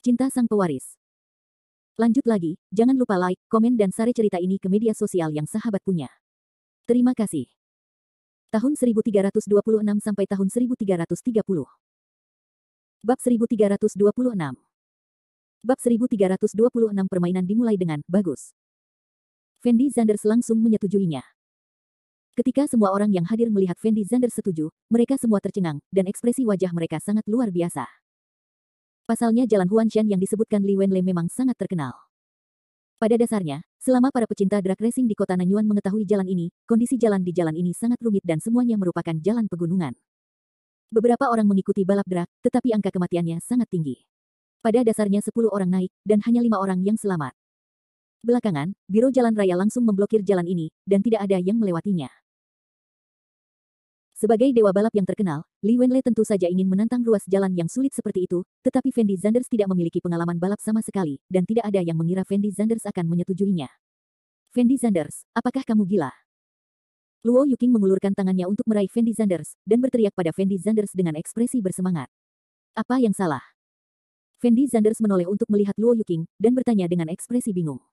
Cinta Sang Pewaris. Lanjut lagi, jangan lupa like, komen dan share cerita ini ke media sosial yang sahabat punya. Terima kasih. Tahun 1326 sampai tahun 1330. Bab 1326. Bab 1326 permainan dimulai dengan bagus. Fendi Zanders langsung menyetujuinya. Ketika semua orang yang hadir melihat Fendi Zanders setuju, mereka semua tercengang, dan ekspresi wajah mereka sangat luar biasa. Pasalnya Jalan Huanshan yang disebutkan Li Wenlei memang sangat terkenal. Pada dasarnya, selama para pecinta drag racing di kota Nanyuan mengetahui jalan ini, kondisi jalan di jalan ini sangat rumit dan semuanya merupakan jalan pegunungan. Beberapa orang mengikuti balap drag, tetapi angka kematiannya sangat tinggi. Pada dasarnya 10 orang naik, dan hanya 5 orang yang selamat. Belakangan, Biro Jalan Raya langsung memblokir jalan ini, dan tidak ada yang melewatinya. Sebagai dewa balap yang terkenal, Li Wenlei tentu saja ingin menantang ruas jalan yang sulit seperti itu, tetapi Fendi Zanders tidak memiliki pengalaman balap sama sekali, dan tidak ada yang mengira Fendi Zanders akan menyetujuinya. Fendi Zanders, apakah kamu gila? Luo Yuqing mengulurkan tangannya untuk meraih Fendi Zanders, dan berteriak pada Fendi Zanders dengan ekspresi bersemangat. Apa yang salah? Fendi Zanders menoleh untuk melihat Luo Yuqing, dan bertanya dengan ekspresi bingung.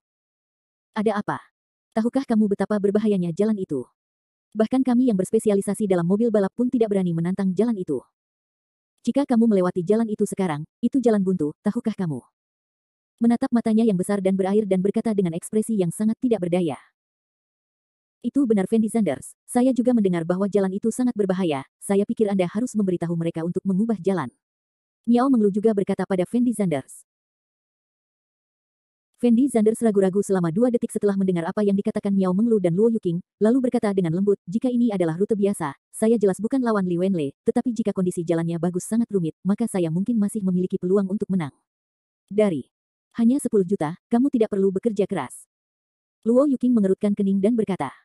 Ada apa? Tahukah kamu betapa berbahayanya jalan itu? Bahkan kami yang berspesialisasi dalam mobil balap pun tidak berani menantang jalan itu. Jika kamu melewati jalan itu sekarang, itu jalan buntu, tahukah kamu? Menatap matanya yang besar dan berair dan berkata dengan ekspresi yang sangat tidak berdaya. Itu benar Fendi Zanders, saya juga mendengar bahwa jalan itu sangat berbahaya, saya pikir Anda harus memberitahu mereka untuk mengubah jalan. Miao Menglu juga berkata pada Fendi Zanders. Fendi Zanders ragu-ragu selama 2 detik setelah mendengar apa yang dikatakan Miao Menglu dan Luo Yuqing, lalu berkata dengan lembut, jika ini adalah rute biasa, saya jelas bukan lawan Li Wenlei, tetapi jika kondisi jalannya bagus sangat rumit, maka saya mungkin masih memiliki peluang untuk menang. Dari hanya 10 juta, kamu tidak perlu bekerja keras. Luo Yuqing mengerutkan kening dan berkata.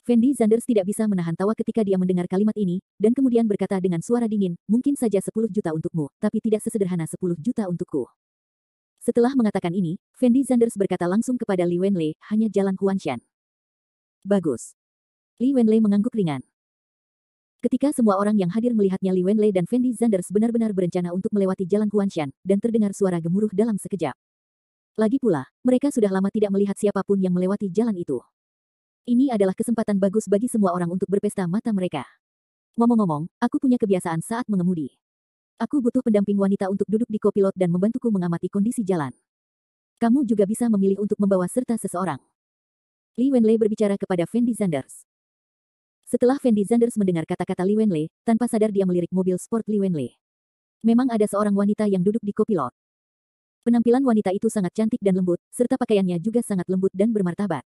Fendi Zanders tidak bisa menahan tawa ketika dia mendengar kalimat ini, dan kemudian berkata dengan suara dingin, mungkin saja 10 juta untukmu, tapi tidak sesederhana 10 juta untukku. Setelah mengatakan ini, Fendi Zanders berkata langsung kepada Li Wenlei, hanya jalan Huanshan. Bagus. Li Wenlei mengangguk ringan. Ketika semua orang yang hadir melihatnya Li Wenlei dan Fendi Zanders benar-benar berencana untuk melewati jalan Huanshan, dan terdengar suara gemuruh dalam sekejap. Lagi pula, mereka sudah lama tidak melihat siapapun yang melewati jalan itu. Ini adalah kesempatan bagus bagi semua orang untuk berpesta mata mereka. Ngomong-ngomong, aku punya kebiasaan saat mengemudi. Aku butuh pendamping wanita untuk duduk di kopilot dan membantuku mengamati kondisi jalan. Kamu juga bisa memilih untuk membawa serta seseorang. Li Wenlei berbicara kepada Fendi Zanders. Setelah Fendi Zanders mendengar kata-kata Li Wenlei, tanpa sadar dia melirik mobil sport Li Wenlei. Memang ada seorang wanita yang duduk di kopilot. Penampilan wanita itu sangat cantik dan lembut, serta pakaiannya juga sangat lembut dan bermartabat.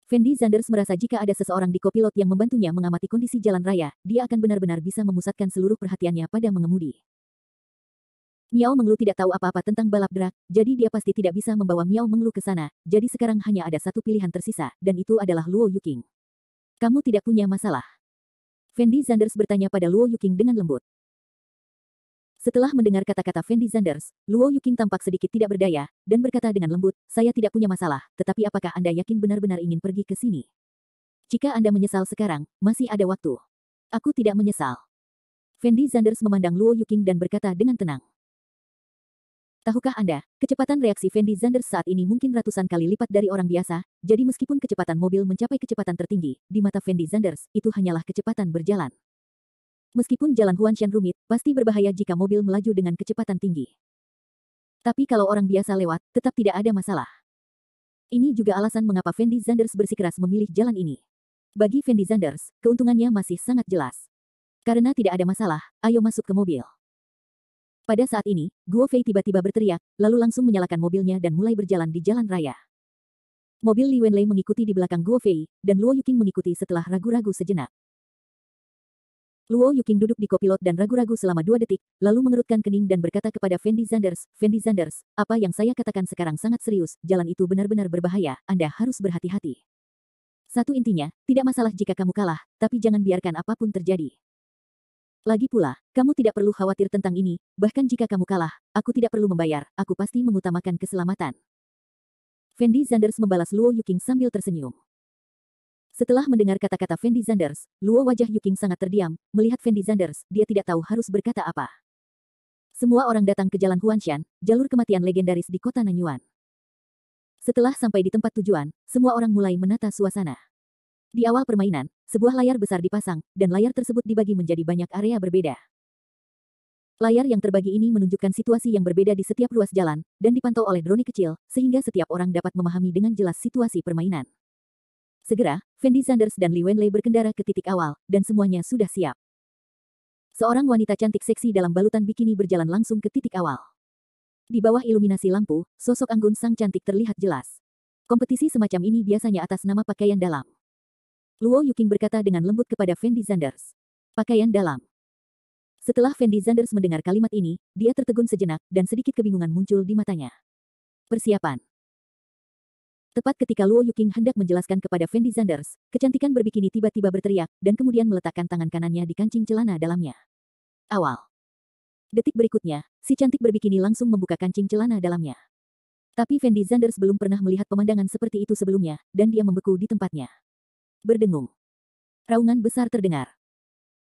Fendi Zanders merasa jika ada seseorang di kopilot yang membantunya mengamati kondisi jalan raya, dia akan benar-benar bisa memusatkan seluruh perhatiannya pada mengemudi. Miao Menglu tidak tahu apa-apa tentang balap drag, jadi dia pasti tidak bisa membawa Miao Menglu ke sana, jadi sekarang hanya ada satu pilihan tersisa, dan itu adalah Luo Yuqing. Kamu tidak punya masalah? Fendi Zanders bertanya pada Luo Yuqing dengan lembut. Setelah mendengar kata-kata Fendi Zanders, Luo Yuqing tampak sedikit tidak berdaya, dan berkata dengan lembut, saya tidak punya masalah, tetapi apakah Anda yakin benar-benar ingin pergi ke sini? Jika Anda menyesal sekarang, masih ada waktu. Aku tidak menyesal. Fendi Zanders memandang Luo Yuqing dan berkata dengan tenang. Tahukah Anda, kecepatan reaksi Fendi Zanders saat ini mungkin ratusan kali lipat dari orang biasa, jadi meskipun kecepatan mobil mencapai kecepatan tertinggi, di mata Fendi Zanders, itu hanyalah kecepatan berjalan. Meskipun jalan Huanshan rumit, pasti berbahaya jika mobil melaju dengan kecepatan tinggi. Tapi kalau orang biasa lewat, tetap tidak ada masalah. Ini juga alasan mengapa Fendi Zanders bersikeras memilih jalan ini. Bagi Fendi Zanders, keuntungannya masih sangat jelas. Karena tidak ada masalah, ayo masuk ke mobil. Pada saat ini, Guo Fei tiba-tiba berteriak, lalu langsung menyalakan mobilnya dan mulai berjalan di jalan raya. Mobil Li Wenlei mengikuti di belakang Guo Fei, dan Luo Yuqing mengikuti setelah ragu-ragu sejenak. Luo Yuqing duduk di kopilot dan ragu-ragu selama 2 detik, lalu mengerutkan kening dan berkata kepada Fendi Zanders, Fendi Zanders, apa yang saya katakan sekarang sangat serius, jalan itu benar-benar berbahaya, Anda harus berhati-hati. Satu intinya, tidak masalah jika kamu kalah, tapi jangan biarkan apapun terjadi. Lagi pula, kamu tidak perlu khawatir tentang ini, bahkan jika kamu kalah, aku tidak perlu membayar, aku pasti mengutamakan keselamatan. Fendi Zanders membalas Luo Yuqing sambil tersenyum. Setelah mendengar kata-kata Fendi Zanders, Luo wajah Yuqing sangat terdiam, melihat Fendi Zanders, dia tidak tahu harus berkata apa. Semua orang datang ke Jalan Huanshan, jalur kematian legendaris di kota Nanyuan. Setelah sampai di tempat tujuan, semua orang mulai menata suasana. Di awal permainan, sebuah layar besar dipasang, dan layar tersebut dibagi menjadi banyak area berbeda. Layar yang terbagi ini menunjukkan situasi yang berbeda di setiap ruas jalan, dan dipantau oleh drone kecil, sehingga setiap orang dapat memahami dengan jelas situasi permainan. Segera, Fendi Sanders dan Li Wenlei berkendara ke titik awal, dan semuanya sudah siap. Seorang wanita cantik seksi dalam balutan bikini berjalan langsung ke titik awal. Di bawah iluminasi lampu, sosok anggun sang cantik terlihat jelas. Kompetisi semacam ini biasanya atas nama pakaian dalam. Luo Yuqing berkata dengan lembut kepada Fendi Sanders. Pakaian dalam. Setelah Fendi Sanders mendengar kalimat ini, dia tertegun sejenak, dan sedikit kebingungan muncul di matanya. Persiapan. Tepat ketika Luo Yuqing hendak menjelaskan kepada Fendi Sanders, kecantikan berbikini tiba-tiba berteriak, dan kemudian meletakkan tangan kanannya di kancing celana dalamnya. Awal. Detik berikutnya, si cantik berbikini langsung membuka kancing celana dalamnya. Tapi Fendi Sanders belum pernah melihat pemandangan seperti itu sebelumnya, dan dia membeku di tempatnya. Berdengung. Raungan besar terdengar.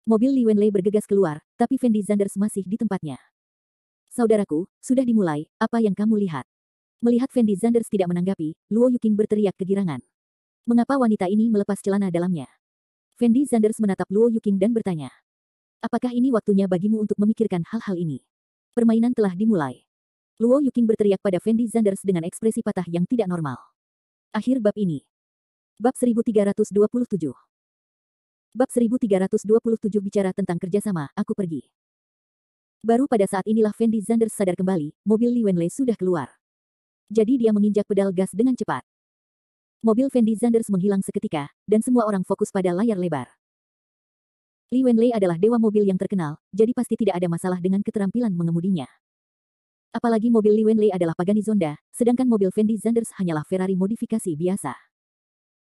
Mobil Li Wenlei bergegas keluar, tapi Fendi Sanders masih di tempatnya. Saudaraku, sudah dimulai, apa yang kamu lihat? Melihat Fendi Sanders tidak menanggapi, Luo Yuqing berteriak kegirangan. Mengapa wanita ini melepas celana dalamnya? Fendi Sanders menatap Luo Yuqing dan bertanya. Apakah ini waktunya bagimu untuk memikirkan hal-hal ini? Permainan telah dimulai. Luo Yuqing berteriak pada Fendi Sanders dengan ekspresi patah yang tidak normal. Akhir bab ini. Bab 1327. Bab 1327 bicara tentang kerjasama, aku pergi. Baru pada saat inilah Fendi Sanders sadar kembali, mobil Li Wenlei sudah keluar. Jadi dia menginjak pedal gas dengan cepat. Mobil Fendi Sanders menghilang seketika, dan semua orang fokus pada layar lebar. Li Wenlei adalah dewa mobil yang terkenal, jadi pasti tidak ada masalah dengan keterampilan mengemudinya. Apalagi mobil Li Wenlei adalah Pagani Zonda, sedangkan mobil Fendi Sanders hanyalah Ferrari modifikasi biasa.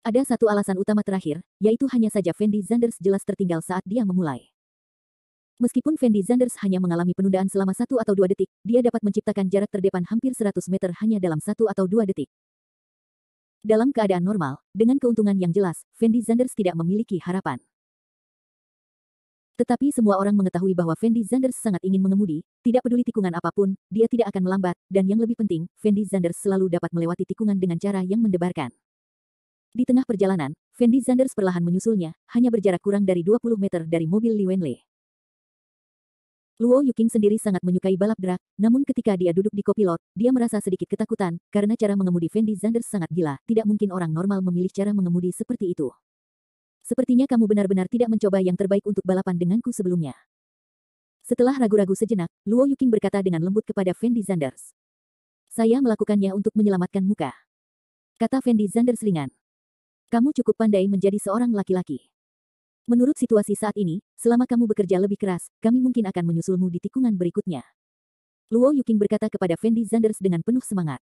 Ada satu alasan utama terakhir, yaitu hanya saja Fendi Sanders jelas tertinggal saat dia memulai. Meskipun Fendi Sanders hanya mengalami penundaan selama 1 atau 2 detik, dia dapat menciptakan jarak terdepan hampir 100 meter hanya dalam 1 atau 2 detik. Dalam keadaan normal, dengan keuntungan yang jelas, Fendi Sanders tidak memiliki harapan. Tetapi semua orang mengetahui bahwa Fendi Sanders sangat ingin mengemudi, tidak peduli tikungan apapun, dia tidak akan melambat, dan yang lebih penting, Fendi Sanders selalu dapat melewati tikungan dengan cara yang mendebarkan. Di tengah perjalanan, Fendi Sanders perlahan menyusulnya, hanya berjarak kurang dari 20 meter dari mobil Li Wenlei. Luo Yuqing sendiri sangat menyukai balap drag, namun ketika dia duduk di kopilot, dia merasa sedikit ketakutan, karena cara mengemudi Fendi Sanders sangat gila, tidak mungkin orang normal memilih cara mengemudi seperti itu. Sepertinya kamu benar-benar tidak mencoba yang terbaik untuk balapan denganku sebelumnya. Setelah ragu-ragu sejenak, Luo Yuqing berkata dengan lembut kepada Fendi Sanders. Saya melakukannya untuk menyelamatkan muka. Kata Fendi Sanders ringan. Kamu cukup pandai menjadi seorang laki-laki. Menurut situasi saat ini, selama kamu bekerja lebih keras, kami mungkin akan menyusulmu di tikungan berikutnya. Luo Yuqing berkata kepada Fendi Sanders dengan penuh semangat.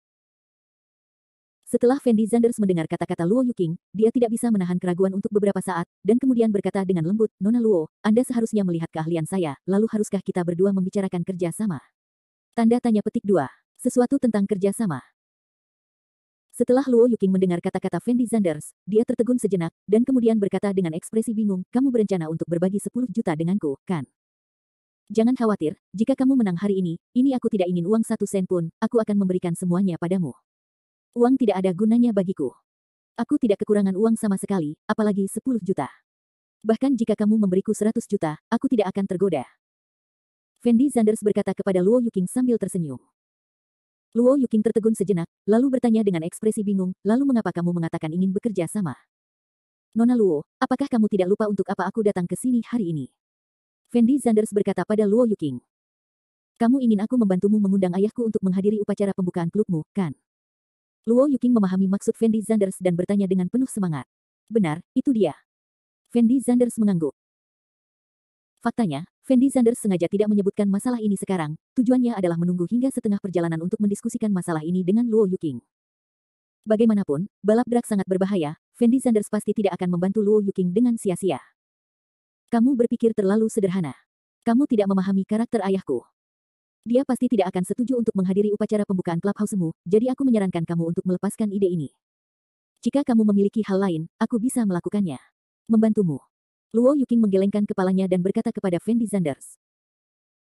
Setelah Fendi Sanders mendengar kata-kata Luo Yuqing, dia tidak bisa menahan keraguan untuk beberapa saat, dan kemudian berkata dengan lembut, Nona Luo, Anda seharusnya melihat keahlian saya, lalu haruskah kita berdua membicarakan kerja sama? Tanda tanya petik 2. Sesuatu tentang kerja sama. Setelah Luo Yuqing mendengar kata-kata Fendi Sanders, dia tertegun sejenak, dan kemudian berkata dengan ekspresi bingung, kamu berencana untuk berbagi 10 juta denganku, kan? Jangan khawatir, jika kamu menang hari ini aku tidak ingin uang 1 sen pun, aku akan memberikan semuanya padamu. Uang tidak ada gunanya bagiku. Aku tidak kekurangan uang sama sekali, apalagi 10 juta. Bahkan jika kamu memberiku 100 juta, aku tidak akan tergoda. Fendi Sanders berkata kepada Luo Yuqing sambil tersenyum. Luo Yuqing tertegun sejenak, lalu bertanya dengan ekspresi bingung, lalu mengapa kamu mengatakan ingin bekerja sama? Nona Luo, apakah kamu tidak lupa untuk apa aku datang ke sini hari ini? Fendi Sanders berkata pada Luo Yuqing. Kamu ingin aku membantumu mengundang ayahku untuk menghadiri upacara pembukaan klubmu, kan? Luo Yuqing memahami maksud Fendi Sanders dan bertanya dengan penuh semangat. Benar, itu dia. Fendi Sanders mengangguk. Faktanya, Fendi Sanders sengaja tidak menyebutkan masalah ini sekarang, tujuannya adalah menunggu hingga setengah perjalanan untuk mendiskusikan masalah ini dengan Luo Yuqing. Bagaimanapun, balap drag sangat berbahaya, Fendi Sanders pasti tidak akan membantu Luo Yuqing dengan sia-sia. Kamu berpikir terlalu sederhana. Kamu tidak memahami karakter ayahku. Dia pasti tidak akan setuju untuk menghadiri upacara pembukaan clubhouse-mu, jadi aku menyarankan kamu untuk melepaskan ide ini. Jika kamu memiliki hal lain, aku bisa melakukannya. Membantumu. Luo Yuqing menggelengkan kepalanya dan berkata kepada Fendi Sanders.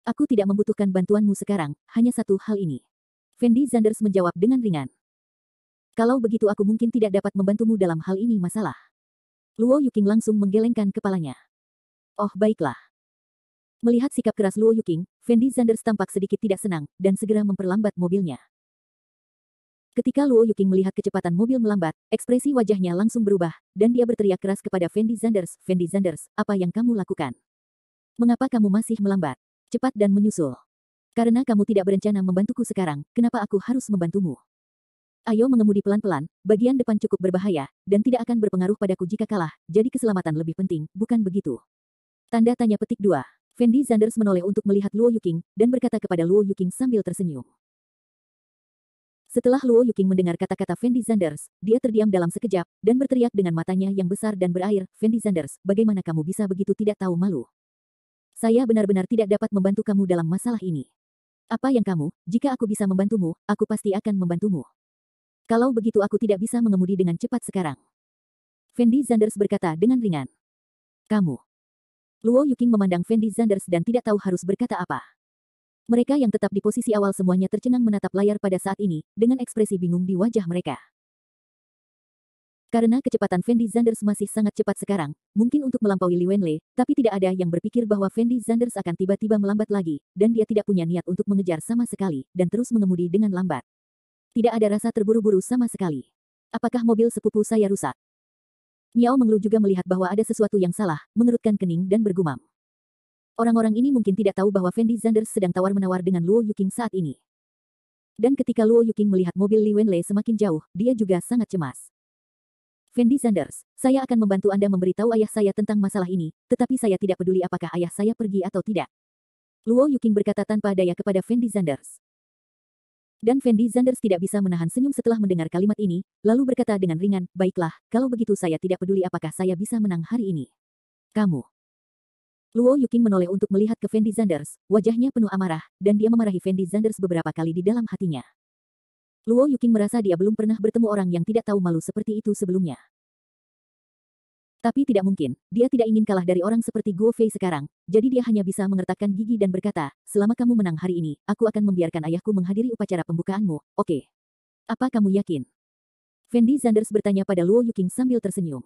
Aku tidak membutuhkan bantuanmu sekarang, hanya satu hal ini. Fendi Zanders menjawab dengan ringan. Kalau begitu aku mungkin tidak dapat membantumu dalam hal ini masalah. Luo Yuking langsung menggelengkan kepalanya. Oh baiklah. Melihat sikap keras Luo Yuking, Fendi Zanders tampak sedikit tidak senang, dan segera memperlambat mobilnya. Ketika Luo Yuking melihat kecepatan mobil melambat, ekspresi wajahnya langsung berubah, dan dia berteriak keras kepada Fendi Zanders, Fendi Zanders, apa yang kamu lakukan? Mengapa kamu masih melambat? Cepat dan menyusul. Karena kamu tidak berencana membantuku sekarang, kenapa aku harus membantumu? Ayo mengemudi pelan-pelan, bagian depan cukup berbahaya, dan tidak akan berpengaruh padaku jika kalah, jadi keselamatan lebih penting, bukan begitu? Tanda tanya petik 2. Fendi Zanders menoleh untuk melihat Luo Yuking, dan berkata kepada Luo Yuking sambil tersenyum. Setelah Luo Yuking mendengar kata-kata Fendi Zanders, dia terdiam dalam sekejap, dan berteriak dengan matanya yang besar dan berair, Fendi Zanders, bagaimana kamu bisa begitu tidak tahu malu? Saya benar-benar tidak dapat membantu kamu dalam masalah ini. Apa yang kamu, jika aku bisa membantumu, aku pasti akan membantumu. Kalau begitu aku tidak bisa mengemudi dengan cepat sekarang. Fendi Zanders berkata dengan ringan. Kamu. Luo Yuking memandang Fendi Zanders dan tidak tahu harus berkata apa. Mereka yang tetap di posisi awal semuanya tercengang menatap layar pada saat ini, dengan ekspresi bingung di wajah mereka. Karena kecepatan Fendi Zanders masih sangat cepat sekarang, mungkin untuk melampaui Li Wenlei, tapi tidak ada yang berpikir bahwa Fendi Zanders akan tiba-tiba melambat lagi, dan dia tidak punya niat untuk mengejar sama sekali, dan terus mengemudi dengan lambat. Tidak ada rasa terburu-buru sama sekali. Apakah mobil sepupu saya rusak? Miao Menglu juga melihat bahwa ada sesuatu yang salah, mengerutkan kening dan bergumam. Orang-orang ini mungkin tidak tahu bahwa Fendi Zanders sedang tawar-menawar dengan Luo Yuking saat ini. Dan ketika Luo Yuking melihat mobil Li Wenlei semakin jauh, dia juga sangat cemas. Fendi Zanders, saya akan membantu Anda memberitahu ayah saya tentang masalah ini, tetapi saya tidak peduli apakah ayah saya pergi atau tidak. Luo Yuking berkata tanpa daya kepada Fendi Zanders. Dan Fendi Zanders tidak bisa menahan senyum setelah mendengar kalimat ini, lalu berkata dengan ringan, baiklah, kalau begitu saya tidak peduli apakah saya bisa menang hari ini. Kamu. Luo Yuking menoleh untuk melihat ke Fendi Zanders, wajahnya penuh amarah, dan dia memarahi Fendi Zanders beberapa kali di dalam hatinya. Luo Yuking merasa dia belum pernah bertemu orang yang tidak tahu malu seperti itu sebelumnya. Tapi tidak mungkin, dia tidak ingin kalah dari orang seperti Guo Fei sekarang, jadi dia hanya bisa mengertakkan gigi dan berkata, selama kamu menang hari ini, aku akan membiarkan ayahku menghadiri upacara pembukaanmu, oke? Apa kamu yakin? Fendi Zanders bertanya pada Luo Yuking sambil tersenyum.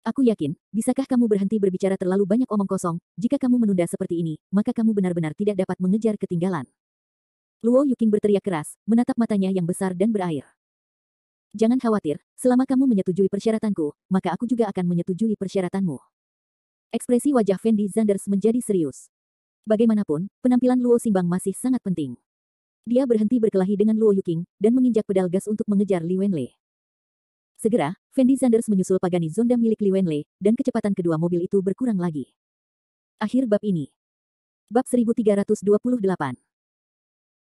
Aku yakin, bisakah kamu berhenti berbicara terlalu banyak omong kosong, jika kamu menunda seperti ini, maka kamu benar-benar tidak dapat mengejar ketinggalan. Luo Yuking berteriak keras, menatap matanya yang besar dan berair. Jangan khawatir, selama kamu menyetujui persyaratanku, maka aku juga akan menyetujui persyaratanmu. Ekspresi wajah Fendi Zanders menjadi serius. Bagaimanapun, penampilan Luo Xingbang masih sangat penting. Dia berhenti berkelahi dengan Luo Yuking, dan menginjak pedal gas untuk mengejar Li Wenlei. Segera, Fendi Zanders menyusul Pagani Zonda milik Li Wenlei, dan kecepatan kedua mobil itu berkurang lagi. Akhir bab ini. Bab 1328.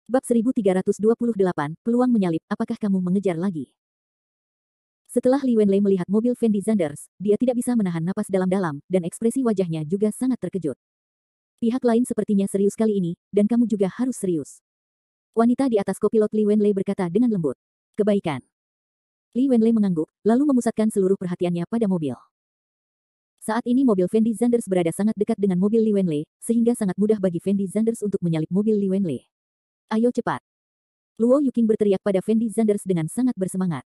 Bab 1328, peluang menyalip, apakah kamu mengejar lagi? Setelah Li Wenlei melihat mobil Fendi Zanders, dia tidak bisa menahan napas dalam-dalam, dan ekspresi wajahnya juga sangat terkejut. Pihak lain sepertinya serius kali ini, dan kamu juga harus serius. Wanita di atas kopilot Li Wenlei berkata dengan lembut. Kebaikan. Li Wenlei mengangguk, lalu memusatkan seluruh perhatiannya pada mobil. Saat ini mobil Fendi Zanders berada sangat dekat dengan mobil Li Wenlei, sehingga sangat mudah bagi Fendi Zanders untuk menyalip mobil Li Wenlei. Ayo cepat. Luo Yuking berteriak pada Fendi Zanders dengan sangat bersemangat.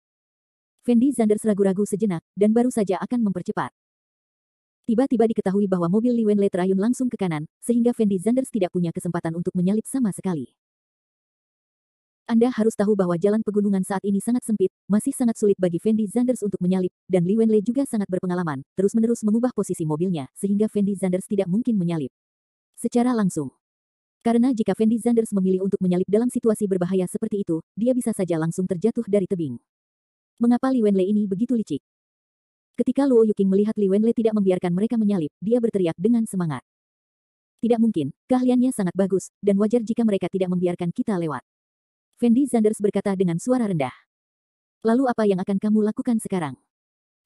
Fendi Zanders ragu-ragu sejenak, dan baru saja akan mempercepat. Tiba-tiba diketahui bahwa mobil Li Wenlei terayun langsung ke kanan, sehingga Fendi Zanders tidak punya kesempatan untuk menyalip sama sekali. Anda harus tahu bahwa jalan pegunungan saat ini sangat sempit, masih sangat sulit bagi Fendi Zanders untuk menyalip, dan Li Wenlei juga sangat berpengalaman, terus-menerus mengubah posisi mobilnya, sehingga Fendi Zanders tidak mungkin menyalip secara langsung. Karena jika Fendi Zanders memilih untuk menyalip dalam situasi berbahaya seperti itu, dia bisa saja langsung terjatuh dari tebing. Mengapa Li Wenlei ini begitu licik? Ketika Luo Yuking melihat Li Wenlei tidak membiarkan mereka menyalip, dia berteriak dengan semangat. Tidak mungkin, keahliannya sangat bagus, dan wajar jika mereka tidak membiarkan kita lewat. Fendi Zanders berkata dengan suara rendah. Lalu apa yang akan kamu lakukan sekarang?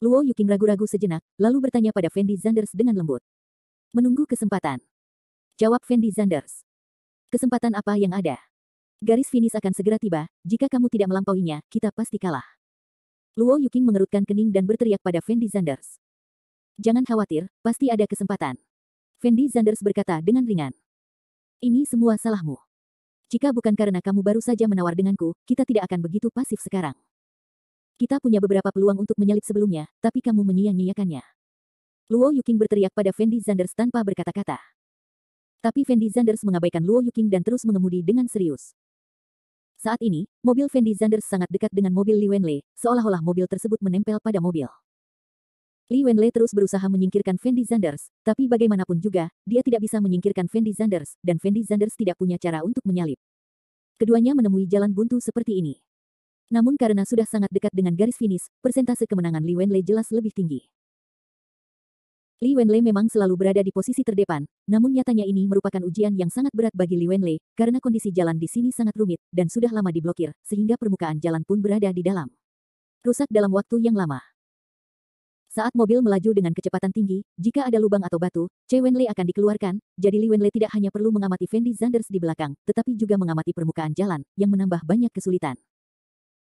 Luo Yuking ragu-ragu sejenak, lalu bertanya pada Fendi Zanders dengan lembut. Menunggu kesempatan. Jawab Fendi Zanders. Kesempatan apa yang ada? Garis finish akan segera tiba, jika kamu tidak melampauinya, kita pasti kalah. Luo Yuking mengerutkan kening dan berteriak pada Fendi Zanders. Jangan khawatir, pasti ada kesempatan. Fendi Zanders berkata dengan ringan. Ini semua salahmu. Jika bukan karena kamu baru saja menawar denganku, kita tidak akan begitu pasif sekarang. Kita punya beberapa peluang untuk menyalip sebelumnya, tapi kamu menyia-nyiakannya. Luo Yuqing berteriak pada Fendi Zanders tanpa berkata-kata. Tapi Fendi Zanders mengabaikan Luo Yuqing dan terus mengemudi dengan serius. Saat ini, mobil Fendi Zanders sangat dekat dengan mobil Li Wenlei, seolah-olah mobil tersebut menempel pada mobil. Li Wenlei terus berusaha menyingkirkan Fendi Zanders, tapi bagaimanapun juga, dia tidak bisa menyingkirkan Fendi Zanders, dan Fendi Zanders tidak punya cara untuk menyalip. Keduanya menemui jalan buntu seperti ini. Namun karena sudah sangat dekat dengan garis finish, persentase kemenangan Li Wenlei jelas lebih tinggi. Li Wenlei memang selalu berada di posisi terdepan, namun nyatanya ini merupakan ujian yang sangat berat bagi Li Wenlei, karena kondisi jalan di sini sangat rumit, dan sudah lama diblokir, sehingga permukaan jalan pun berada di dalam. Rusak dalam waktu yang lama. Saat mobil melaju dengan kecepatan tinggi, jika ada lubang atau batu, Che Wenlei akan dikeluarkan, jadi Li Wenlei tidak hanya perlu mengamati Fendi Zanders di belakang, tetapi juga mengamati permukaan jalan, yang menambah banyak kesulitan.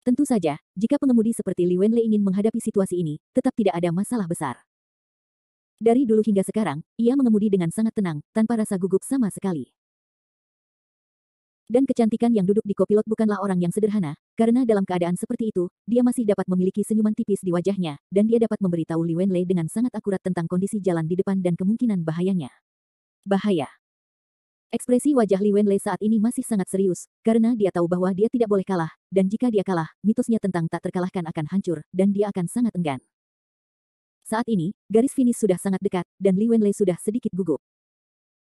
Tentu saja, jika pengemudi seperti Li Wenlei ingin menghadapi situasi ini, tetap tidak ada masalah besar. Dari dulu hingga sekarang, ia mengemudi dengan sangat tenang, tanpa rasa gugup sama sekali. Dan kecantikan yang duduk di kopilot bukanlah orang yang sederhana, karena dalam keadaan seperti itu, dia masih dapat memiliki senyuman tipis di wajahnya, dan dia dapat memberitahu Li Wenlei dengan sangat akurat tentang kondisi jalan di depan dan kemungkinan bahayanya. Bahaya. Ekspresi wajah Li Wenlei saat ini masih sangat serius, karena dia tahu bahwa dia tidak boleh kalah, dan jika dia kalah, mitosnya tentang tak terkalahkan akan hancur, dan dia akan sangat enggan. Saat ini, garis finish sudah sangat dekat, dan Li Wenlei sudah sedikit gugup.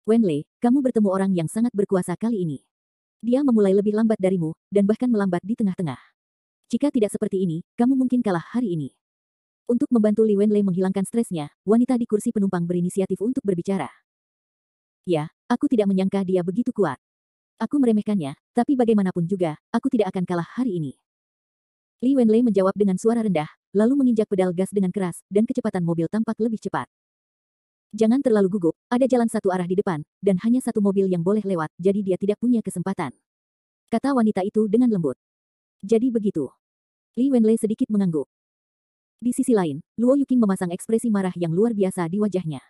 Wenlei, kamu bertemu orang yang sangat berkuasa kali ini. Dia memulai lebih lambat darimu, dan bahkan melambat di tengah-tengah. Jika tidak seperti ini, kamu mungkin kalah hari ini. Untuk membantu Li Wenlei menghilangkan stresnya, wanita di kursi penumpang berinisiatif untuk berbicara. Ya, aku tidak menyangka dia begitu kuat. Aku meremehkannya, tapi bagaimanapun juga, aku tidak akan kalah hari ini. Li Wenlei menjawab dengan suara rendah, lalu menginjak pedal gas dengan keras, dan kecepatan mobil tampak lebih cepat. Jangan terlalu gugup, ada jalan satu arah di depan, dan hanya satu mobil yang boleh lewat, jadi dia tidak punya kesempatan. Kata wanita itu dengan lembut. Jadi begitu. Li Wenlei sedikit mengangguk. Di sisi lain, Luo Yuqing memasang ekspresi marah yang luar biasa di wajahnya.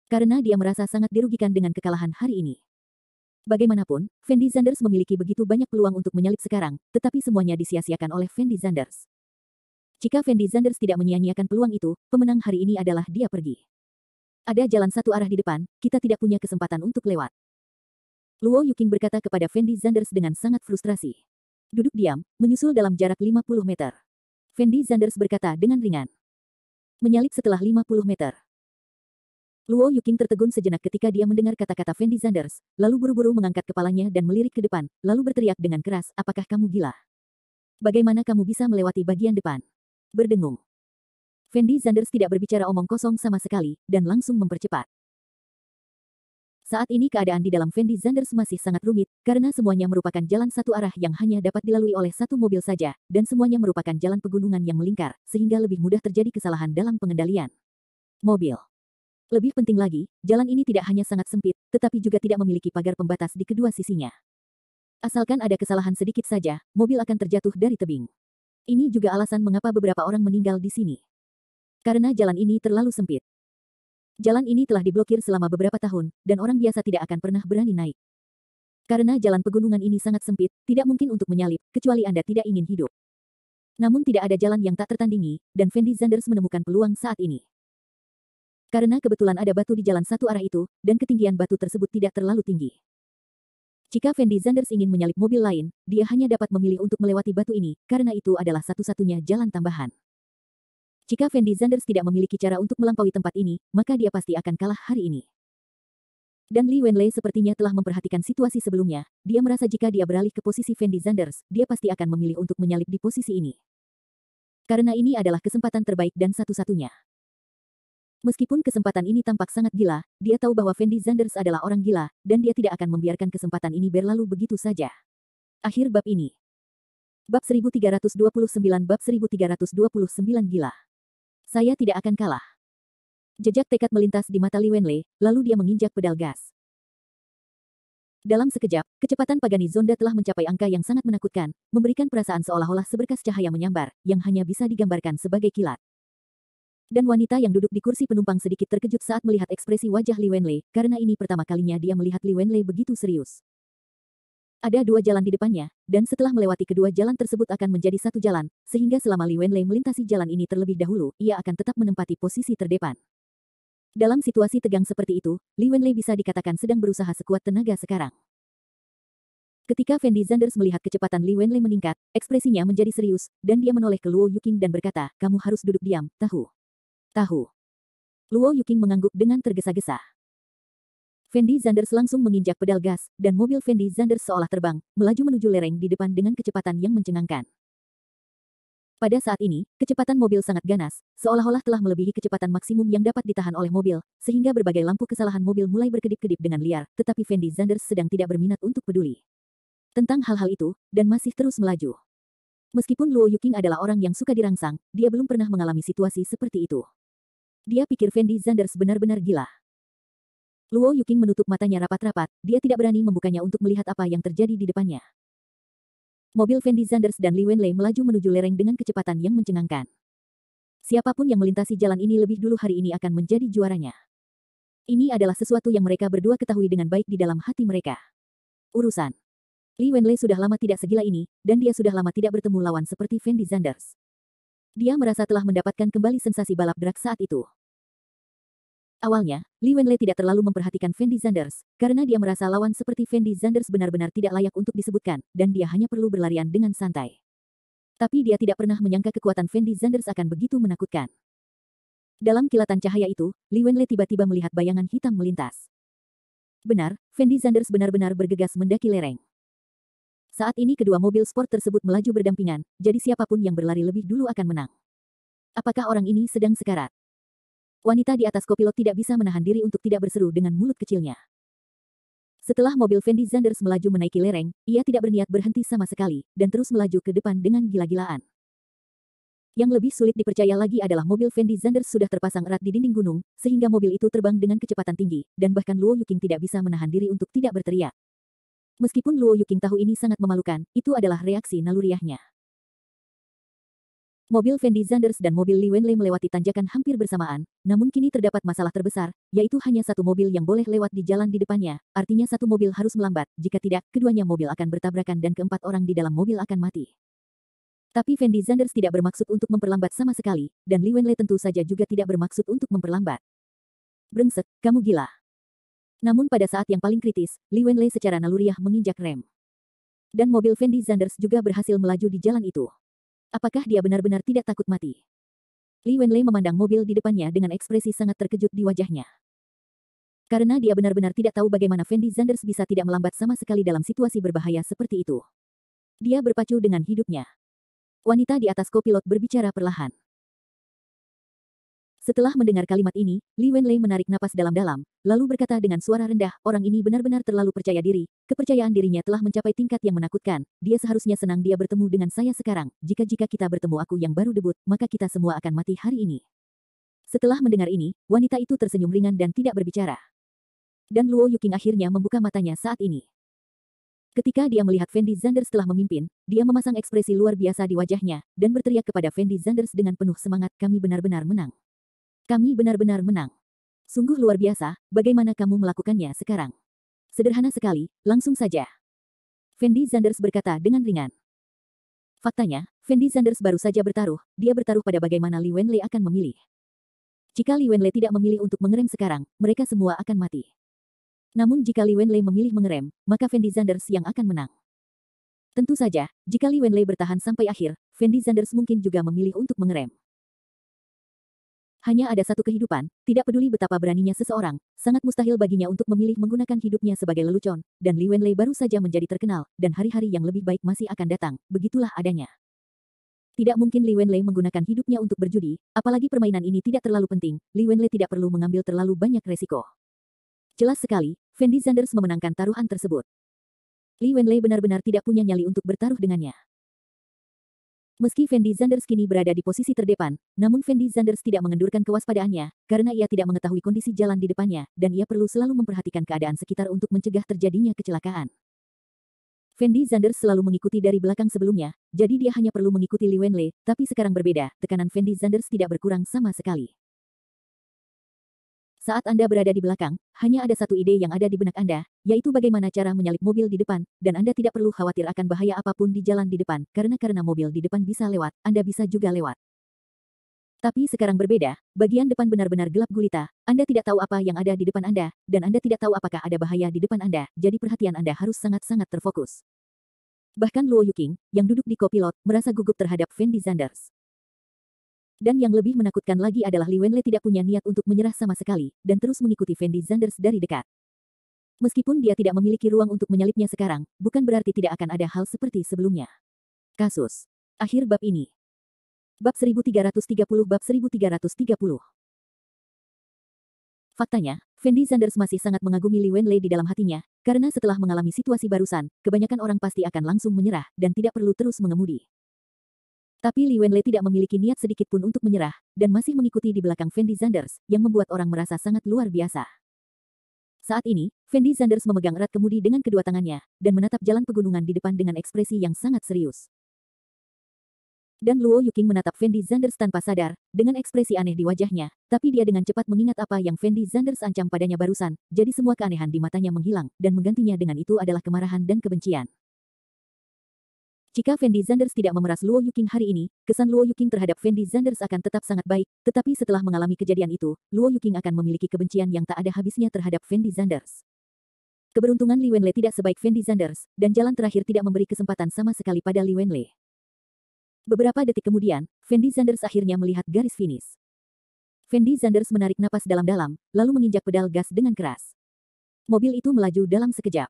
Karena dia merasa sangat dirugikan dengan kekalahan hari ini. Bagaimanapun, Fendi Zanders memiliki begitu banyak peluang untuk menyalip sekarang, tetapi semuanya disia-siakan oleh Fendi Zanders. Jika Fendi Zanders tidak menyia-nyiakan peluang itu, pemenang hari ini adalah dia pergi. Ada jalan satu arah di depan, kita tidak punya kesempatan untuk lewat. Luo Yuqing berkata kepada Fendi Zanders dengan sangat frustrasi. Duduk diam, menyusul dalam jarak 50 meter. Fendi Zanders berkata dengan ringan. Menyalip setelah 50 meter. Luo Yuqing tertegun sejenak ketika dia mendengar kata-kata Fendi Zanders, lalu buru-buru mengangkat kepalanya dan melirik ke depan, lalu berteriak dengan keras, apakah kamu gila? Bagaimana kamu bisa melewati bagian depan? Berdengung. Fendi Zanders tidak berbicara omong kosong sama sekali, dan langsung mempercepat. Saat ini keadaan di dalam Fendi Zanders masih sangat rumit, karena semuanya merupakan jalan satu arah yang hanya dapat dilalui oleh satu mobil saja, dan semuanya merupakan jalan pegunungan yang melingkar, sehingga lebih mudah terjadi kesalahan dalam pengendalian mobil. Lebih penting lagi, jalan ini tidak hanya sangat sempit, tetapi juga tidak memiliki pagar pembatas di kedua sisinya. Asalkan ada kesalahan sedikit saja, mobil akan terjatuh dari tebing. Ini juga alasan mengapa beberapa orang meninggal di sini. Karena jalan ini terlalu sempit. Jalan ini telah diblokir selama beberapa tahun, dan orang biasa tidak akan pernah berani naik. Karena jalan pegunungan ini sangat sempit, tidak mungkin untuk menyalip, kecuali Anda tidak ingin hidup. Namun tidak ada jalan yang tak tertandingi, dan Fendi Zanders menemukan peluang saat ini. Karena kebetulan ada batu di jalan satu arah itu, dan ketinggian batu tersebut tidak terlalu tinggi. Jika Fendi Zanders ingin menyalip mobil lain, dia hanya dapat memilih untuk melewati batu ini, karena itu adalah satu-satunya jalan tambahan. Jika Fendi Zanders tidak memiliki cara untuk melampaui tempat ini, maka dia pasti akan kalah hari ini. Dan Li Wenlei sepertinya telah memperhatikan situasi sebelumnya, dia merasa jika dia beralih ke posisi Fendi Zanders, dia pasti akan memilih untuk menyalip di posisi ini. Karena ini adalah kesempatan terbaik dan satu-satunya. Meskipun kesempatan ini tampak sangat gila, dia tahu bahwa Fendi Zanders adalah orang gila, dan dia tidak akan membiarkan kesempatan ini berlalu begitu saja. Akhir bab ini. Bab 1329 Bab 1329 gila. Saya tidak akan kalah. Jejak tekad melintas di mata Li Wenlei, lalu dia menginjak pedal gas. Dalam sekejap, kecepatan Pagani Zonda telah mencapai angka yang sangat menakutkan, memberikan perasaan seolah-olah seberkas cahaya menyambar, yang hanya bisa digambarkan sebagai kilat. Dan wanita yang duduk di kursi penumpang sedikit terkejut saat melihat ekspresi wajah Li Wenlei, karena ini pertama kalinya dia melihat Li Wenlei begitu serius. Ada dua jalan di depannya, dan setelah melewati kedua jalan tersebut akan menjadi satu jalan, sehingga selama Li Wenlei melintasi jalan ini terlebih dahulu, ia akan tetap menempati posisi terdepan. Dalam situasi tegang seperti itu, Li Wenlei bisa dikatakan sedang berusaha sekuat tenaga sekarang. Ketika Fendi Zanders melihat kecepatan Li Wenlei meningkat, ekspresinya menjadi serius, dan dia menoleh ke Luo Yuqing dan berkata, kamu harus duduk diam, tahu. Tahu. Luo Yuqing mengangguk dengan tergesa-gesa. Fendi Zanders langsung menginjak pedal gas, dan mobil Fendi Zanders seolah terbang, melaju menuju lereng di depan dengan kecepatan yang mencengangkan. Pada saat ini, kecepatan mobil sangat ganas, seolah-olah telah melebihi kecepatan maksimum yang dapat ditahan oleh mobil, sehingga berbagai lampu kesalahan mobil mulai berkedip-kedip dengan liar, tetapi Fendi Zanders sedang tidak berminat untuk peduli tentang hal-hal itu, dan masih terus melaju. Meskipun Luo Yuqing adalah orang yang suka dirangsang, dia belum pernah mengalami situasi seperti itu. Dia pikir Fendi Zanders benar-benar gila. Luo Yuqing menutup matanya rapat-rapat, dia tidak berani membukanya untuk melihat apa yang terjadi di depannya. Mobil Fendi Zanders dan Li Wenlei melaju menuju lereng dengan kecepatan yang mencengangkan. Siapapun yang melintasi jalan ini lebih dulu hari ini akan menjadi juaranya. Ini adalah sesuatu yang mereka berdua ketahui dengan baik di dalam hati mereka. Urusan. Li Wenlei sudah lama tidak segila ini, dan dia sudah lama tidak bertemu lawan seperti Fendi Zanders. Dia merasa telah mendapatkan kembali sensasi balap drag saat itu. Awalnya, Li Wenlei tidak terlalu memperhatikan Fendi Zanders, karena dia merasa lawan seperti Fendi Zanders benar-benar tidak layak untuk disebutkan, dan dia hanya perlu berlarian dengan santai. Tapi dia tidak pernah menyangka kekuatan Fendi Zanders akan begitu menakutkan. Dalam kilatan cahaya itu, Li Wenlei tiba-tiba melihat bayangan hitam melintas. Benar, Fendi Zanders benar-benar bergegas mendaki lereng. Saat ini kedua mobil sport tersebut melaju berdampingan, jadi siapapun yang berlari lebih dulu akan menang. Apakah orang ini sedang sekarat? Wanita di atas kopilot tidak bisa menahan diri untuk tidak berseru dengan mulut kecilnya. Setelah mobil Fendi Zanders melaju menaiki lereng, ia tidak berniat berhenti sama sekali, dan terus melaju ke depan dengan gila-gilaan. Yang lebih sulit dipercaya lagi adalah mobil Fendi Zanders sudah terpasang erat di dinding gunung, sehingga mobil itu terbang dengan kecepatan tinggi, dan bahkan Luo Yuqing tidak bisa menahan diri untuk tidak berteriak. Meskipun Luo Yuqing tahu ini sangat memalukan, itu adalah reaksi naluriahnya. Mobil Fendi Zanders dan mobil Li Wenlei melewati tanjakan hampir bersamaan, namun kini terdapat masalah terbesar, yaitu hanya satu mobil yang boleh lewat di jalan di depannya, artinya satu mobil harus melambat, jika tidak, keduanya mobil akan bertabrakan dan keempat orang di dalam mobil akan mati. Tapi Fendi Zanders tidak bermaksud untuk memperlambat sama sekali, dan Li Wenlei tentu saja juga tidak bermaksud untuk memperlambat. Brengsek, kamu gila. Namun pada saat yang paling kritis, Li Wenlei secara naluriah menginjak rem. Dan mobil Fendi Zanders juga berhasil melaju di jalan itu. Apakah dia benar-benar tidak takut mati? Li Wenlei memandang mobil di depannya dengan ekspresi sangat terkejut di wajahnya. Karena dia benar-benar tidak tahu bagaimana Fendi Zanders bisa tidak melambat sama sekali dalam situasi berbahaya seperti itu. Dia berpacu dengan hidupnya. Wanita di atas kopilot berbicara perlahan. Setelah mendengar kalimat ini, Li Wenlei menarik napas dalam-dalam, lalu berkata dengan suara rendah, orang ini benar-benar terlalu percaya diri, kepercayaan dirinya telah mencapai tingkat yang menakutkan, dia seharusnya senang dia bertemu dengan saya sekarang, jika kita bertemu aku yang baru debut, maka kita semua akan mati hari ini. Setelah mendengar ini, wanita itu tersenyum ringan dan tidak berbicara. Dan Luo Yuqing akhirnya membuka matanya saat ini. Ketika dia melihat Fendi Zanders telah memimpin, dia memasang ekspresi luar biasa di wajahnya, dan berteriak kepada Fendi Zanders dengan penuh semangat, kami benar-benar menang. Kami benar-benar menang. Sungguh luar biasa, bagaimana kamu melakukannya sekarang? Sederhana sekali, langsung saja. Fendi Zanders berkata dengan ringan. Faktanya, Fendi Zanders baru saja bertaruh, dia bertaruh pada bagaimana Li Wenlei akan memilih. Jika Li Wenlei tidak memilih untuk mengerem sekarang, mereka semua akan mati. Namun jika Li Wenlei memilih mengerem, maka Fendi Zanders yang akan menang. Tentu saja, jika Li Wenlei bertahan sampai akhir, Fendi Zanders mungkin juga memilih untuk mengerem. Hanya ada satu kehidupan, tidak peduli betapa beraninya seseorang, sangat mustahil baginya untuk memilih menggunakan hidupnya sebagai lelucon, dan Li Wenlei baru saja menjadi terkenal, dan hari-hari yang lebih baik masih akan datang, begitulah adanya. Tidak mungkin Li Wenlei menggunakan hidupnya untuk berjudi, apalagi permainan ini tidak terlalu penting, Li Wenlei tidak perlu mengambil terlalu banyak resiko. Jelas sekali, Fendi Zanders memenangkan taruhan tersebut. Li Wenlei benar-benar tidak punya nyali untuk bertaruh dengannya. Meski Fendi Zanders kini berada di posisi terdepan, namun Fendi Zanders tidak mengendurkan kewaspadaannya, karena ia tidak mengetahui kondisi jalan di depannya, dan ia perlu selalu memperhatikan keadaan sekitar untuk mencegah terjadinya kecelakaan. Fendi Zanders selalu mengikuti dari belakang sebelumnya, jadi dia hanya perlu mengikuti Li Wenlei, tapi sekarang berbeda, tekanan Fendi Zanders tidak berkurang sama sekali. Saat Anda berada di belakang, hanya ada satu ide yang ada di benak Anda, yaitu bagaimana cara menyalip mobil di depan, dan Anda tidak perlu khawatir akan bahaya apapun di jalan di depan, karena mobil di depan bisa lewat, Anda bisa juga lewat. Tapi sekarang berbeda, bagian depan benar-benar gelap gulita, Anda tidak tahu apa yang ada di depan Anda, dan Anda tidak tahu apakah ada bahaya di depan Anda, jadi perhatian Anda harus sangat-sangat terfokus. Bahkan Luo Yuqing, yang duduk di kopilot, merasa gugup terhadap Fendi Zanders. Dan yang lebih menakutkan lagi adalah Li Wenlei tidak punya niat untuk menyerah sama sekali, dan terus mengikuti Fendi Zanders dari dekat. Meskipun dia tidak memiliki ruang untuk menyalipnya sekarang, bukan berarti tidak akan ada hal seperti sebelumnya. Kasus. Akhir bab ini. Bab 1330 Bab 1330. Faktanya, Fendi Zanders masih sangat mengagumi Li Wenlei di dalam hatinya, karena setelah mengalami situasi barusan, kebanyakan orang pasti akan langsung menyerah, dan tidak perlu terus mengemudi. Tapi Li Wenlei tidak memiliki niat sedikit pun untuk menyerah, dan masih mengikuti di belakang Fendi Zanders, yang membuat orang merasa sangat luar biasa. Saat ini, Fendi Zanders memegang erat kemudi dengan kedua tangannya, dan menatap jalan pegunungan di depan dengan ekspresi yang sangat serius. Dan Luo Yuqing menatap Fendi Zanders tanpa sadar, dengan ekspresi aneh di wajahnya, tapi dia dengan cepat mengingat apa yang Fendi Zanders ancam padanya barusan, jadi semua keanehan di matanya menghilang, dan menggantinya dengan itu adalah kemarahan dan kebencian. Jika Fendi Zanders tidak memeras Luo Yuqing hari ini, kesan Luo Yuqing terhadap Fendi Zanders akan tetap sangat baik, tetapi setelah mengalami kejadian itu, Luo Yuqing akan memiliki kebencian yang tak ada habisnya terhadap Fendi Zanders. Keberuntungan Li Wenlei tidak sebaik Fendi Zanders, dan jalan terakhir tidak memberi kesempatan sama sekali pada Li Wenlei. Beberapa detik kemudian, Fendi Zanders akhirnya melihat garis finish. Fendi Zanders menarik napas dalam-dalam, lalu menginjak pedal gas dengan keras. Mobil itu melaju dalam sekejap.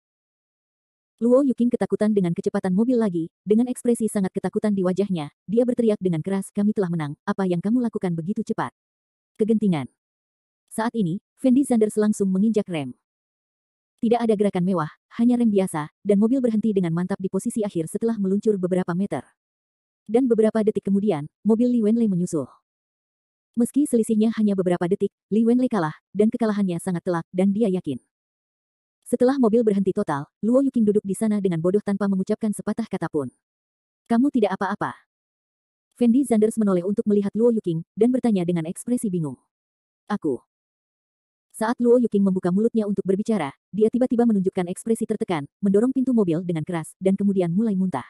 Luo Yuqing ketakutan dengan kecepatan mobil lagi, dengan ekspresi sangat ketakutan di wajahnya, dia berteriak dengan keras, kami telah menang, apa yang kamu lakukan begitu cepat? Kegentingan. Saat ini, Fendi Zanders langsung menginjak rem. Tidak ada gerakan mewah, hanya rem biasa, dan mobil berhenti dengan mantap di posisi akhir setelah meluncur beberapa meter. Dan beberapa detik kemudian, mobil Li Wenlei menyusul. Meski selisihnya hanya beberapa detik, Li Wenlei kalah, dan kekalahannya sangat telak, dan dia yakin. Setelah mobil berhenti total, Luo Yuqing duduk di sana dengan bodoh tanpa mengucapkan sepatah kata pun. Kamu tidak apa-apa. Fendi Zanders menoleh untuk melihat Luo Yuqing, dan bertanya dengan ekspresi bingung. Aku. Saat Luo Yuqing membuka mulutnya untuk berbicara, dia tiba-tiba menunjukkan ekspresi tertekan, mendorong pintu mobil dengan keras, dan kemudian mulai muntah.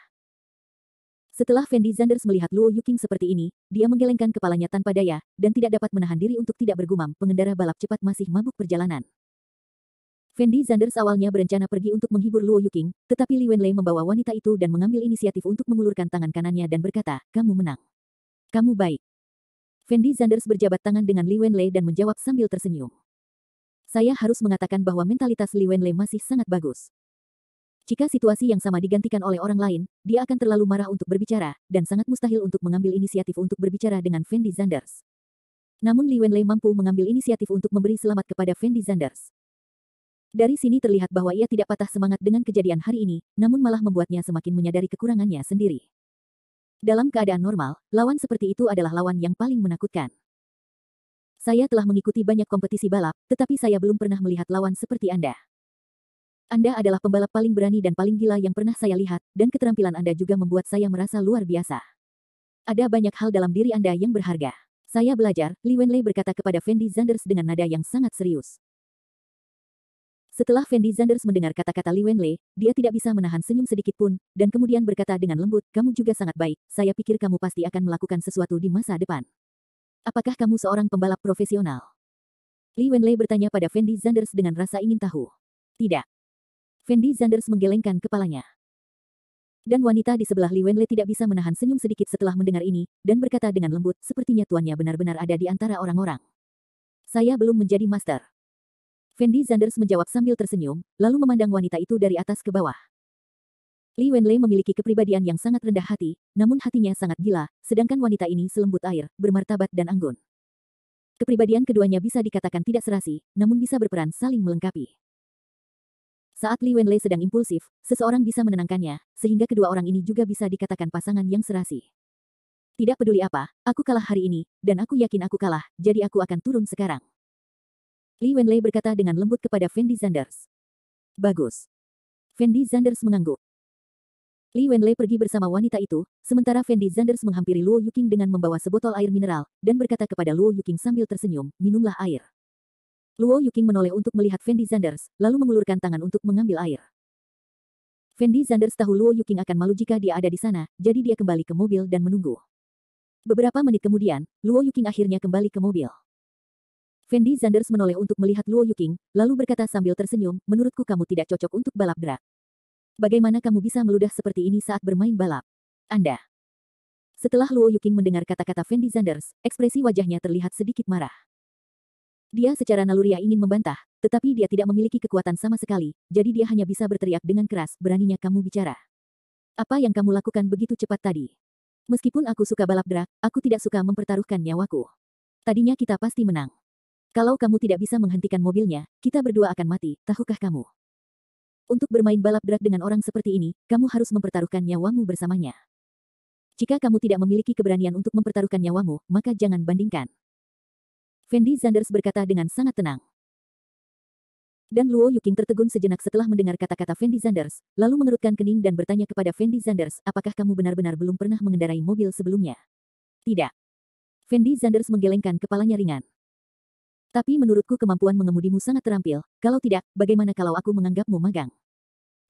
Setelah Fendi Zanders melihat Luo Yuqing seperti ini, dia menggelengkan kepalanya tanpa daya, dan tidak dapat menahan diri untuk tidak bergumam, pengendara balap cepat masih mabuk perjalanan. Fendi Zanders awalnya berencana pergi untuk menghibur Luo Yuqing, tetapi Li Wenlei membawa wanita itu dan mengambil inisiatif untuk mengulurkan tangan kanannya dan berkata, kamu menang. Kamu baik. Fendi Zanders berjabat tangan dengan Li Wenlei dan menjawab sambil tersenyum. Saya harus mengatakan bahwa mentalitas Li Wenlei masih sangat bagus. Jika situasi yang sama digantikan oleh orang lain, dia akan terlalu marah untuk berbicara, dan sangat mustahil untuk mengambil inisiatif untuk berbicara dengan Fendi Zanders. Namun Li Wenlei mampu mengambil inisiatif untuk memberi selamat kepada Fendi Zanders. Dari sini terlihat bahwa ia tidak patah semangat dengan kejadian hari ini, namun malah membuatnya semakin menyadari kekurangannya sendiri. Dalam keadaan normal, lawan seperti itu adalah lawan yang paling menakutkan. Saya telah mengikuti banyak kompetisi balap, tetapi saya belum pernah melihat lawan seperti Anda. Anda adalah pembalap paling berani dan paling gila yang pernah saya lihat, dan keterampilan Anda juga membuat saya merasa luar biasa. Ada banyak hal dalam diri Anda yang berharga. Saya belajar, Li Wenlei berkata kepada Fendi Zanders dengan nada yang sangat serius. Setelah Fendi Zanders mendengar kata-kata Li Wenlei, dia tidak bisa menahan senyum sedikit pun, dan kemudian berkata dengan lembut, kamu juga sangat baik, saya pikir kamu pasti akan melakukan sesuatu di masa depan. Apakah kamu seorang pembalap profesional? Li Wenlei bertanya pada Fendi Zanders dengan rasa ingin tahu. Tidak. Fendi Zanders menggelengkan kepalanya. Dan wanita di sebelah Li Wenlei tidak bisa menahan senyum sedikit setelah mendengar ini, dan berkata dengan lembut, sepertinya tuannya benar-benar ada di antara orang-orang. Saya belum menjadi master. Fendi Zanders menjawab sambil tersenyum, lalu memandang wanita itu dari atas ke bawah. Li Wenlei memiliki kepribadian yang sangat rendah hati, namun hatinya sangat gila, sedangkan wanita ini selembut air, bermartabat dan anggun. Kepribadian keduanya bisa dikatakan tidak serasi, namun bisa berperan saling melengkapi. Saat Li Wenlei sedang impulsif, seseorang bisa menenangkannya, sehingga kedua orang ini juga bisa dikatakan pasangan yang serasi. Tidak peduli apa, aku kalah hari ini, dan aku yakin aku kalah, jadi aku akan turun sekarang. Li Wenlei berkata dengan lembut kepada Fendi Zanders. Bagus. Fendi Zanders mengangguk. Li Wenlei pergi bersama wanita itu, sementara Fendi Zanders menghampiri Luo Yuqing dengan membawa sebotol air mineral, dan berkata kepada Luo Yuqing sambil tersenyum, minumlah air. Luo Yuqing menoleh untuk melihat Fendi Zanders, lalu mengulurkan tangan untuk mengambil air. Fendi Zanders tahu Luo Yuqing akan malu jika dia ada di sana, jadi dia kembali ke mobil dan menunggu. Beberapa menit kemudian, Luo Yuqing akhirnya kembali ke mobil. Fendi Zanders menoleh untuk melihat Luo Yuqing, lalu berkata sambil tersenyum, menurutku kamu tidak cocok untuk balap drag. Bagaimana kamu bisa meludah seperti ini saat bermain balap? Anda. Setelah Luo Yuqing mendengar kata-kata Fendi Zanders, ekspresi wajahnya terlihat sedikit marah. Dia secara naluriah ingin membantah, tetapi dia tidak memiliki kekuatan sama sekali, jadi dia hanya bisa berteriak dengan keras, beraninya kamu bicara. Apa yang kamu lakukan begitu cepat tadi? Meskipun aku suka balap drag, aku tidak suka mempertaruhkan nyawaku. Tadinya kita pasti menang. Kalau kamu tidak bisa menghentikan mobilnya, kita berdua akan mati, tahukah kamu? Untuk bermain balap drag dengan orang seperti ini, kamu harus mempertaruhkan nyawamu bersamanya. Jika kamu tidak memiliki keberanian untuk mempertaruhkan nyawamu, maka jangan bandingkan. Fendi Zanders berkata dengan sangat tenang. Dan Luo Yuqing tertegun sejenak setelah mendengar kata-kata Fendi Zanders, lalu mengerutkan kening dan bertanya kepada Fendi Zanders, apakah kamu benar-benar belum pernah mengendarai mobil sebelumnya? Tidak. Fendi Zanders menggelengkan kepalanya ringan. Tapi menurutku kemampuan mengemudimu sangat terampil, kalau tidak, bagaimana kalau aku menganggapmu magang?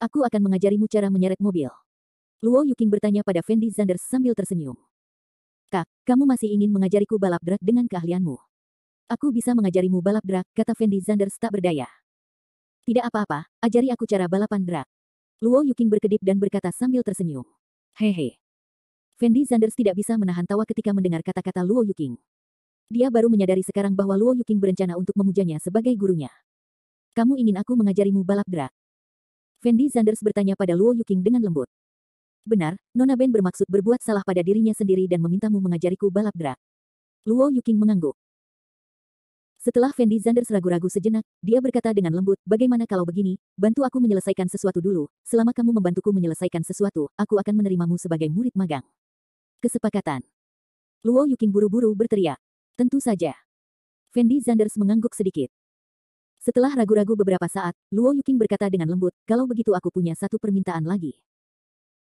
Aku akan mengajarimu cara menyeret mobil. Luo Yuqing bertanya pada Fendi Zanders sambil tersenyum. Kak, kamu masih ingin mengajariku balap drag dengan keahlianmu? Aku bisa mengajarimu balap drag, kata Fendi Zanders tak berdaya. Tidak apa-apa, ajari aku cara balapan drag. Luo Yuqing berkedip dan berkata sambil tersenyum. Hehe. Fendi Zanders tidak bisa menahan tawa ketika mendengar kata-kata Luo Yuqing. Dia baru menyadari sekarang bahwa Luo Yuqing berencana untuk memujanya sebagai gurunya. Kamu ingin aku mengajarimu balap drag? Fendi Zanders bertanya pada Luo Yuqing dengan lembut. Benar, Nona Ben bermaksud berbuat salah pada dirinya sendiri dan memintamu mengajariku balap drag. Luo Yuqing mengangguk. Setelah Fendi Zanders ragu-ragu sejenak, dia berkata dengan lembut, bagaimana kalau begini, bantu aku menyelesaikan sesuatu dulu, selama kamu membantuku menyelesaikan sesuatu, aku akan menerimamu sebagai murid magang. Kesepakatan. Luo Yuqing buru-buru berteriak. Tentu saja. Fendi Zanders mengangguk sedikit. Setelah ragu-ragu beberapa saat, Luo Yuqing berkata dengan lembut, kalau begitu aku punya satu permintaan lagi.